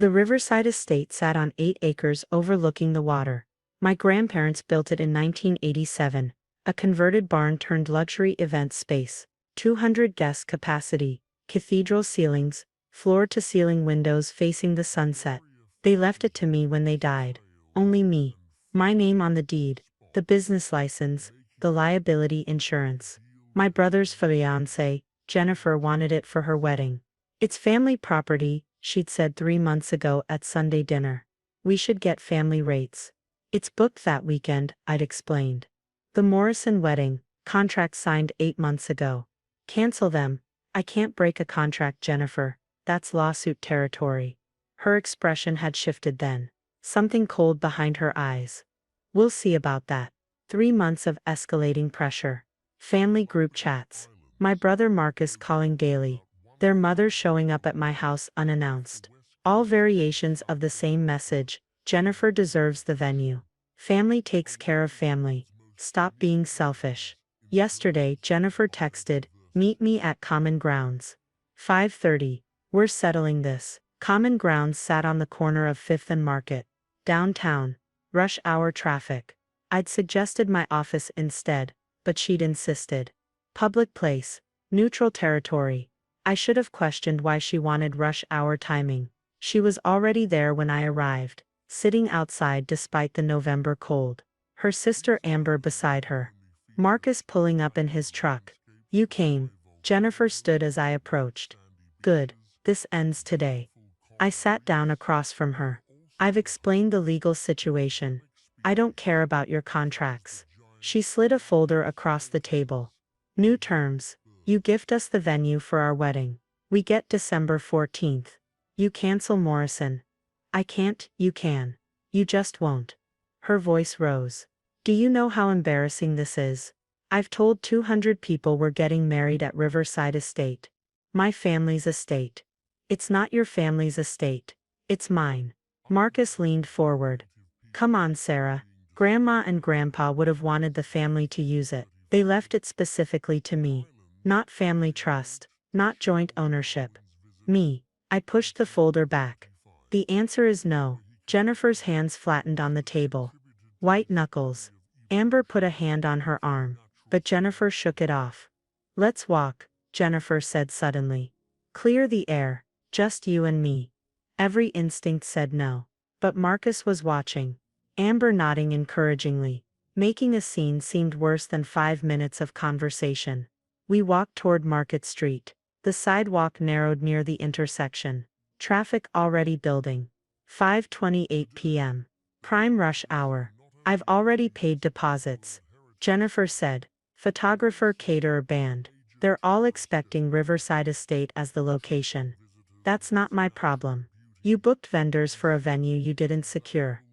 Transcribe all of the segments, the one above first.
The riverside estate sat on 8 acres overlooking the water. My grandparents built it in 1987, a converted barn turned luxury event space, 200 guest capacity, cathedral ceilings, floor-to-ceiling windows facing the sunset. They left it to me when they died. Only me. My name on the deed, the business license, the liability insurance. My brother's fiancée, Jennifer, wanted it for her wedding. It's family property, she'd said 3 months ago at Sunday dinner. We should get family rates. It's booked that weekend, I'd explained. The Morrison wedding, contract signed 8 months ago. Cancel them. I can't break a contract, Jennifer. That's lawsuit territory. Her expression had shifted then. Something cold behind her eyes. We'll see about that. 3 months of escalating pressure. Family group chats. My brother Marcus calling daily. Their mother showing up at my house unannounced. All variations of the same message. Jennifer deserves the venue. Family takes care of family. Stop being selfish. Yesterday, Jennifer texted, "Meet me at Common Grounds. 5:30. We're settling this." Common Grounds sat on the corner of 5th and Market. Downtown. Rush hour traffic. I'd suggested my office instead, but she'd insisted. Public place. Neutral territory. I should have questioned why she wanted rush hour timing. She was already there when I arrived, sitting outside despite the November cold. Her sister Amber beside her. Marcus pulling up in his truck. "You came." Jennifer stood as I approached. "Good. This ends today." I sat down across from her. "I've explained the legal situation. I don't care about your contracts." She slid a folder across the table. "New terms. You gift us the venue for our wedding. We get December 14th. You cancel Morrison." "I can't." "You can. You just won't." Her voice rose. "Do you know how embarrassing this is? I've told 200 people we're getting married at Riverside Estate. My family's estate. It's not your family's estate. It's mine." Marcus leaned forward. "Come on, Sarah. Grandma and Grandpa would have wanted the family to use it. They left it specifically to me. Not family trust, not joint ownership. Me." I pushed the folder back. "The answer is no." Jennifer's hands flattened on the table. White knuckles. Amber put a hand on her arm, but Jennifer shook it off. "Let's walk," Jennifer said suddenly. "Clear the air, just you and me." Every instinct said no. But Marcus was watching. Amber nodding encouragingly. Making a scene seemed worse than 5 minutes of conversation. We walked toward Market Street. The sidewalk narrowed near the intersection. Traffic already building. 5:28 p.m. Prime rush hour. "I've already paid deposits," Jennifer said. "Photographer, caterer, band. They're all expecting Riverside Estate as the location." "That's not my problem. You booked vendors for a venue you didn't secure."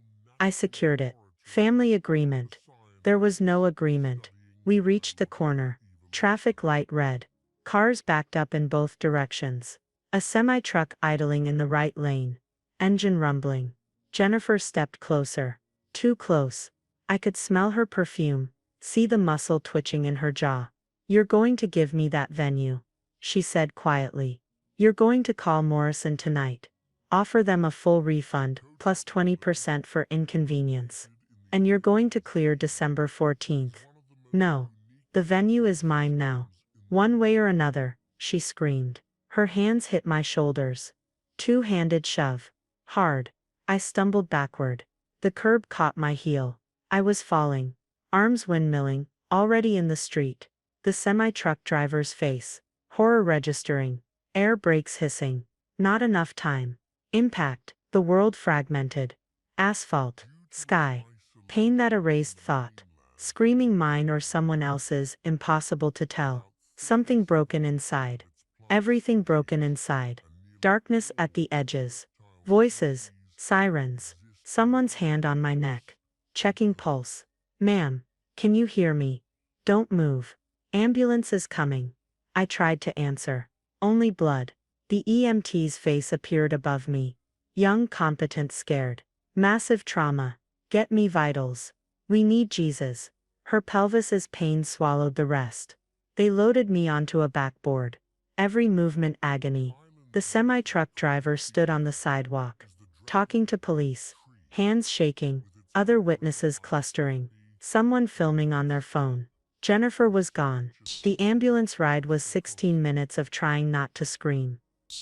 "I secured it." "Family agreement." There was no agreement. We reached the corner. Traffic light red. Cars backed up in both directions. A semi-truck idling in the right lane. Engine rumbling. Jennifer stepped closer. Too close. I could smell her perfume, see the muscle twitching in her jaw. "You're going to give me that venue," she said quietly. "You're going to call Morrison tonight. Offer them a full refund, plus 20% for inconvenience. And you're going to clear December 14th. No. The venue is mine now. One way or another," she screamed. Her hands hit my shoulders. Two-handed shove. Hard. I stumbled backward. The curb caught my heel. I was falling. Arms windmilling, already in the street. The semi-truck driver's face. Horror registering. Air brakes hissing. Not enough time. Impact. The world fragmented. Asphalt. Sky. Pain that erased thought. Screaming mine or someone else's, impossible to tell. Something broken inside. Everything broken inside. Darkness at the edges. Voices. Sirens. Someone's hand on my neck. Checking pulse. "Ma'am, can you hear me? Don't move. Ambulance is coming." I tried to answer. Only blood. The EMT's face appeared above me. Young, competent, scared. "Massive trauma. Get me vitals. We need Jesus." Her pelvis's pain swallowed the rest. They loaded me onto a backboard. Every movement agony. The semi-truck driver stood on the sidewalk. talking to police, hands shaking, other witnesses clustering, someone filming on their phone. Jennifer was gone. The ambulance ride was 16 minutes of trying not to scream.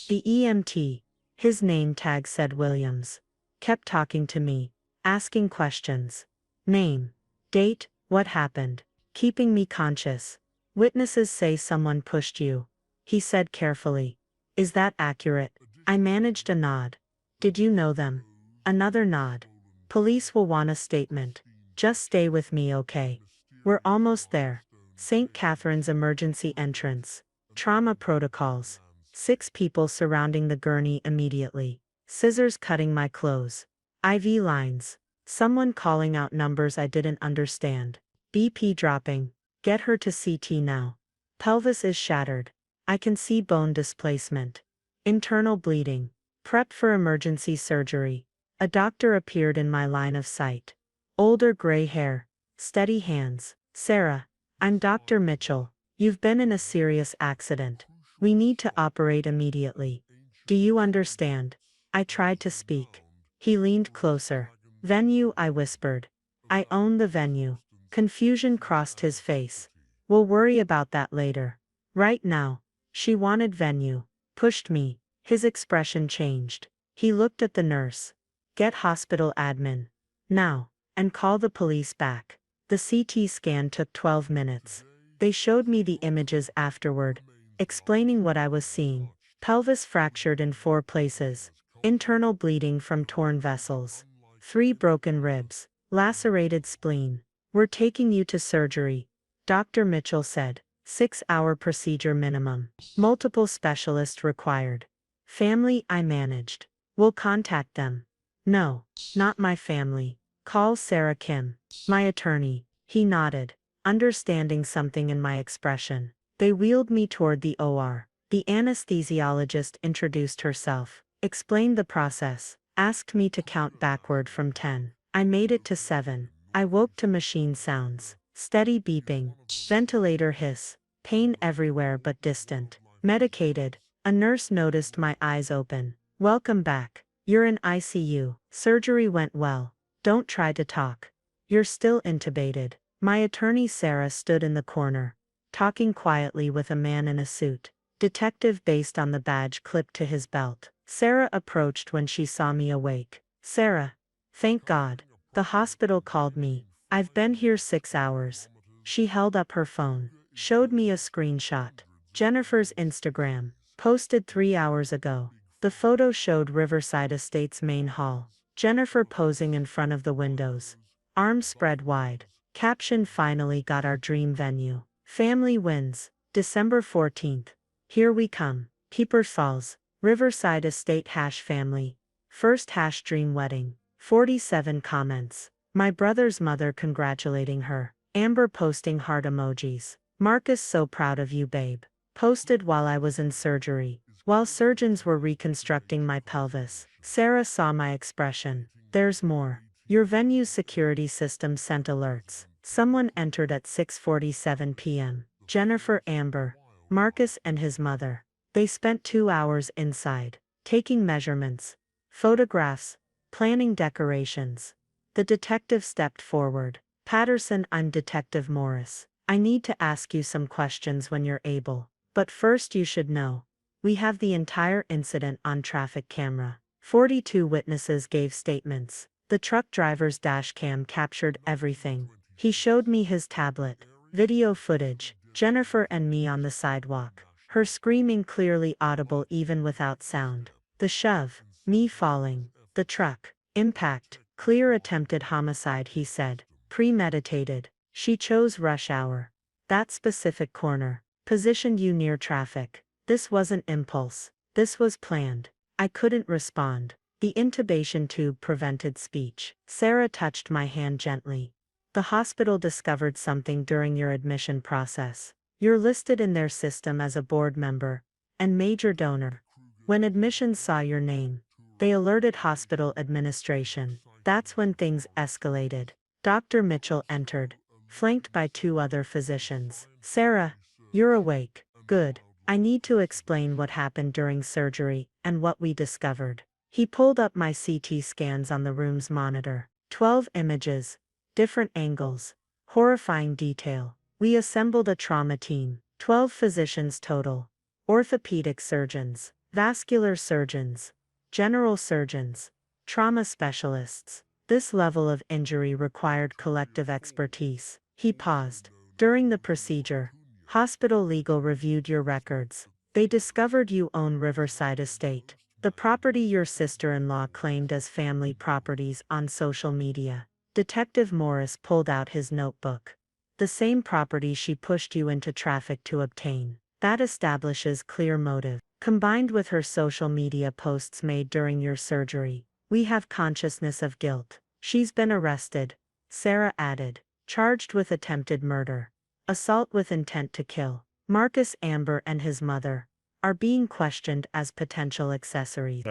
The EMT, his name tag said Williams, kept talking to me, asking questions. Name, date, what happened, keeping me conscious. Witnesses say someone pushed you, he said carefully. Is that accurate? I managed a nod. Did you know them? Another nod. Police will want a statement. Just stay with me, okay? We're almost there. St. Catherine's emergency entrance. Trauma protocols. 6 people surrounding the gurney immediately. Scissors cutting my clothes. IV lines. Someone calling out numbers I didn't understand. BP dropping. Get her to CT now. Pelvis is shattered. I can see bone displacement. Internal bleeding. Prepped for emergency surgery. A doctor appeared in my line of sight. Older gray hair. Steady hands. Sarah, I'm Dr. Mitchell. You've been in a serious accident. We need to operate immediately. Do you understand? I tried to speak. He leaned closer. Venue, I whispered. I own the venue. Confusion crossed his face. We'll worry about that later. Right now. She wanted venue. Pushed me. His expression changed. He looked at the nurse. Get hospital admin. Now. And call the police back. The CT scan took 12 minutes. They showed me the images afterward, explaining what I was seeing. Pelvis fractured in 4 places. Internal bleeding from torn vessels. 3 broken ribs. Lacerated spleen. We're taking you to surgery, Dr. Mitchell said. 6-hour procedure minimum. Multiple specialists required. Family I managed. We'll contact them. No, not my family. Call Sarah Kim. My attorney. He nodded, understanding something in my expression. They wheeled me toward the OR. The anesthesiologist introduced herself, explained the process, asked me to count backward from 10. I made it to 7. I woke to machine sounds. Steady beeping. Ventilator hiss. Pain everywhere but distant. Medicated. A nurse noticed my eyes open. Welcome back. You're in ICU. Surgery went well. Don't try to talk. You're still intubated. My attorney Sarah stood in the corner, talking quietly with a man in a suit. Detective based on the badge clipped to his belt. Sarah approached when she saw me awake. Sarah. Thank God. The hospital called me. I've been here 6 hours. She held up her phone, showed me a screenshot. Jennifer's Instagram. Posted 3 hours ago. The photo showed Riverside Estates main hall. Jennifer posing in front of the windows. Arms spread wide. Caption finally got our dream venue. Family wins. December 14th. Here we come. Keepers Falls. Riverside Estate #family. First #dream wedding. 47 comments. My brother's mother congratulating her. Amber posting heart emojis. Marcus so proud of you babe. Posted while I was in surgery. While surgeons were reconstructing my pelvis. Sarah saw my expression. There's more. Your venue's security system sent alerts. Someone entered at 6:47 p.m. Jennifer, Amber, Marcus and his mother. They spent 2 hours inside, taking measurements, photographs, planning decorations. The detective stepped forward. Patterson, I'm Detective Morris. I need to ask you some questions when you're able. But first you should know. We have the entire incident on traffic camera. 42 witnesses gave statements. The truck driver's dashcam captured everything. He showed me his tablet. Video footage. Jennifer and me on the sidewalk. Her screaming clearly audible even without sound. The shove. Me falling. The truck. Impact. Clear attempted homicide, he said. Premeditated. She chose rush hour. That specific corner. Positioned you near traffic. This wasn't impulse. This was planned. I couldn't respond. The intubation tube prevented speech. Sarah touched my hand gently. The hospital discovered something during your admission process. You're listed in their system as a board member and major donor. When admissions saw your name, they alerted hospital administration. That's when things escalated. Dr. Mitchell entered, flanked by 2 other physicians. Sarah, you're awake. Good. I need to explain what happened during surgery and what we discovered. He pulled up my CT scans on the room's monitor. 12 images, different angles, horrifying detail. We assembled a trauma team. 12 physicians total. Orthopedic surgeons, vascular surgeons, general surgeons, trauma specialists. This level of injury required collective expertise. He paused. During the procedure, hospital legal reviewed your records. They discovered you own Riverside Estate, the property your sister-in-law claimed as family properties on social media. Detective Morris pulled out his notebook. The same property she pushed you into traffic to obtain. That establishes clear motive. Combined with her social media posts made during your surgery, we have consciousness of guilt. She's been arrested, Sarah added, charged with attempted murder, assault with intent to kill. Marcus Amber and his mother are being questioned as potential accessories.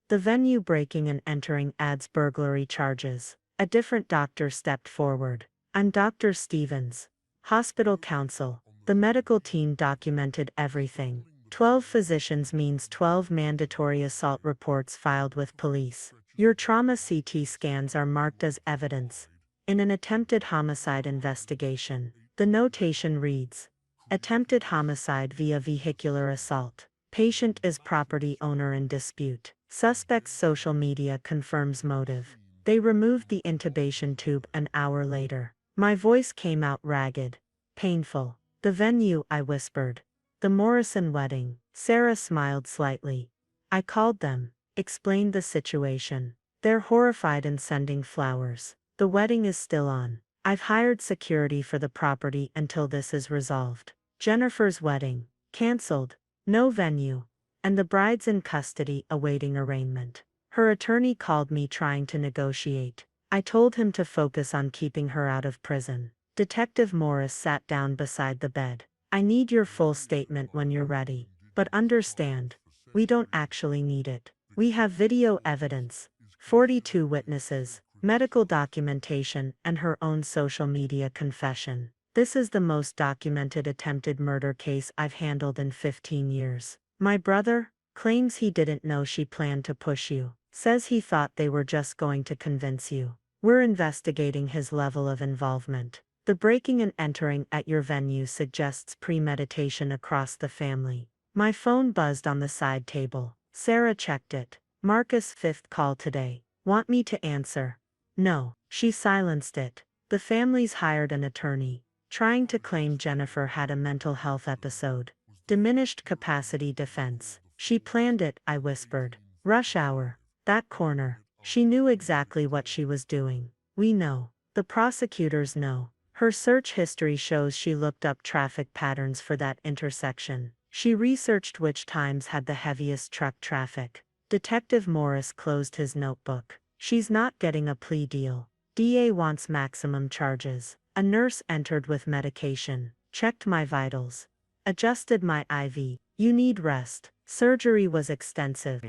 The venue breaking and entering adds burglary charges. A different doctor stepped forward. I'm Dr. Stevens. Hospital counsel. The medical team documented everything. 12 physicians means 12 mandatory assault reports filed with police. Your trauma CT scans are marked as evidence. In an attempted homicide investigation, the notation reads, attempted homicide via vehicular assault. Patient is property owner in dispute. Suspect's social media confirms motive. They removed the intubation tube an hour later. My voice came out ragged, painful. The venue, I whispered. The Morrison wedding. Sarah smiled slightly. I called them, explained the situation. They're horrified and sending flowers. The wedding is still on. I've hired security for the property until this is resolved. Jennifer's wedding. Cancelled. No venue. And the bride's in custody awaiting arraignment. Her attorney called me trying to negotiate. I told him to focus on keeping her out of prison. Detective Morris sat down beside the bed. I need your full statement when you're ready. But understand, we don't actually need it. We have video evidence, 42 witnesses, medical documentation, and her own social media confession. This is the most documented attempted murder case I've handled in 15 years. My brother claims he didn't know she planned to push you. Says he thought they were just going to convince you. We're investigating his level of involvement. The breaking and entering at your venue suggests premeditation across the family. My phone buzzed on the side table. Sarah checked it. Marcus' fifth call today. Want me to answer? No. She silenced it. The family's hired an attorney, trying to claim Jennifer had a mental health episode. Diminished capacity defense. She planned it, I whispered. Rush hour. That corner. She knew exactly what she was doing. We know. The prosecutors know. Her search history shows she looked up traffic patterns for that intersection. She researched which times had the heaviest truck traffic. Detective Morris closed his notebook. She's not getting a plea deal. DA wants maximum charges. A nurse entered with medication, checked my vitals, adjusted my IV. You need rest. Surgery was extensive.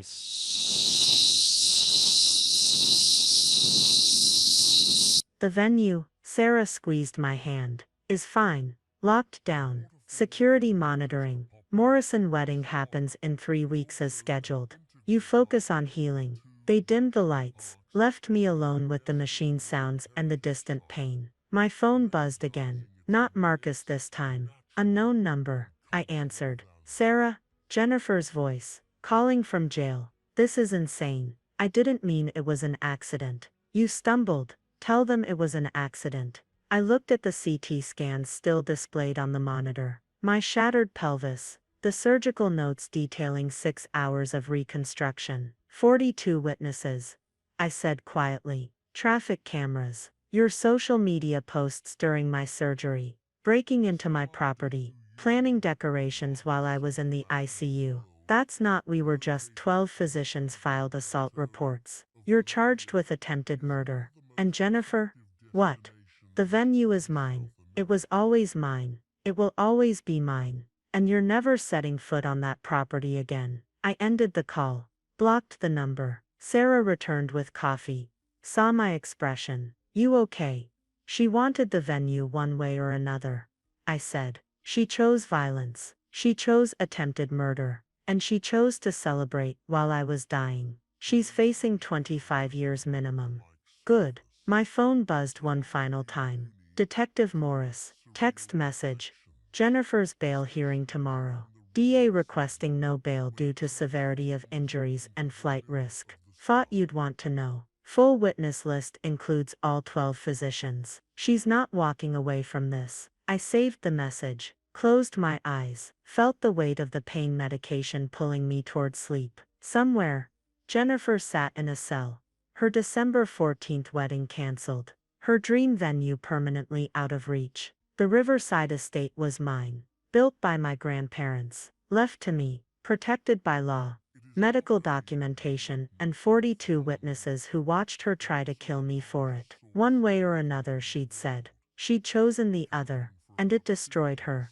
The venue, Sarah squeezed my hand, is fine. Locked down. Security monitoring. Morrison wedding happens in 3 weeks as scheduled. You focus on healing. They dimmed the lights, left me alone with the machine sounds and the distant pain. My phone buzzed again. Not Marcus this time. Unknown number. I answered. Sarah, Jennifer's voice, calling from jail. This is insane. I didn't mean it was an accident. You stumbled. Tell them it was an accident. I looked at the CT scans still displayed on the monitor. My shattered pelvis. The surgical notes detailing 6 hours of reconstruction. 42 witnesses. I said quietly. Traffic cameras. Your social media posts during my surgery. Breaking into my property. Planning decorations while I was in the ICU. That's not. We were just 12 physicians filed assault reports. You're charged with attempted murder. And Jennifer? What? The venue is mine. It was always mine. It will always be mine. And you're never setting foot on that property again. I ended the call. Blocked the number. Sarah returned with coffee. Saw my expression. You okay? She wanted the venue one way or another. I said. She chose violence. She chose attempted murder. And she chose to celebrate while I was dying. She's facing 25 years minimum. Good. My phone buzzed one final time. Detective Morris. Text message. Jennifer's bail hearing tomorrow. DA requesting no bail due to severity of injuries and flight risk. Thought you'd want to know. Full witness list includes all 12 physicians. She's not walking away from this. I saved the message, closed my eyes, felt the weight of the pain medication pulling me toward sleep. Somewhere, Jennifer sat in a cell. Her December 14th wedding canceled. Her dream venue permanently out of reach. The Riverside estate was mine, built by my grandparents, left to me, protected by law, medical documentation, and 42 witnesses who watched her try to kill me for it. One way or another, she'd said. She'd chosen the other, and it destroyed her.